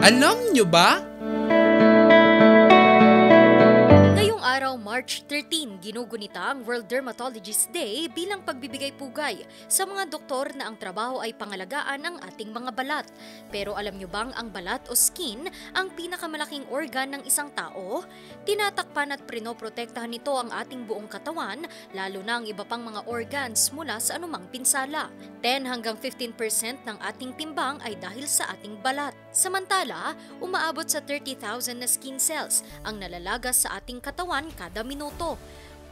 Alam nyo ba? Ngayong araw, March 13, ginugunita ang World Dermatologist Day bilang pagbibigay pugay sa mga doktor na ang trabaho ay pangalagaan ang ating mga balat. Pero alam nyo bang ang balat o skin ang pinakamalaking organ ng isang tao? Tinatakpan at prinoprotektahan nito ang ating buong katawan, lalo na ang iba pang mga organs mula sa anumang pinsala. 10 hanggang 15% ng ating timbang ay dahil sa ating balat. Samantala, umaabot sa 30,000 na skin cells ang nalalagas sa ating katawan kada minuto.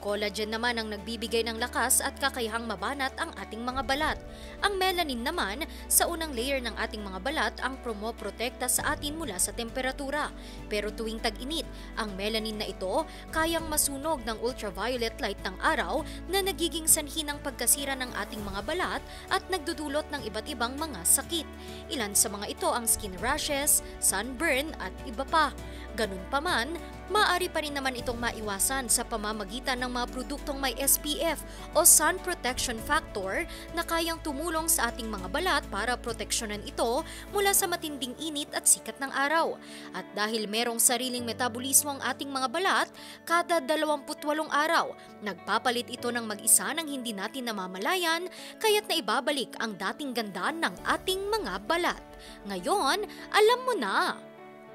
Collagen naman ang nagbibigay ng lakas at kakayahang mabanat ang ating mga balat. Ang melanin naman, sa unang layer ng ating mga balat ang promoprotekta sa atin mula sa temperatura. Pero tuwing tag-init, ang melanin na ito kayang masunog ng ultraviolet light ng araw na nagiging sanhi ng pagkasira ng ating mga balat at nagdudulot ng iba't ibang mga sakit. Ilan sa mga ito ang skin rashes, sunburn at iba pa. Ganun pa man, maaari pa rin naman itong maiwasan sa pamamagitan ng mga produktong may SPF o Sun Protection Factor na kayang tumulong sa ating mga balat para proteksyonan ito mula sa matinding init at sikat ng araw. At dahil merong sariling metabolismo ang ating mga balat, kada 28 araw, nagpapalit ito ng mag-isa ng hindi natin namamalayan, kaya't naibabalik ang dating ganda ng ating mga balat. Ngayon, alam mo na!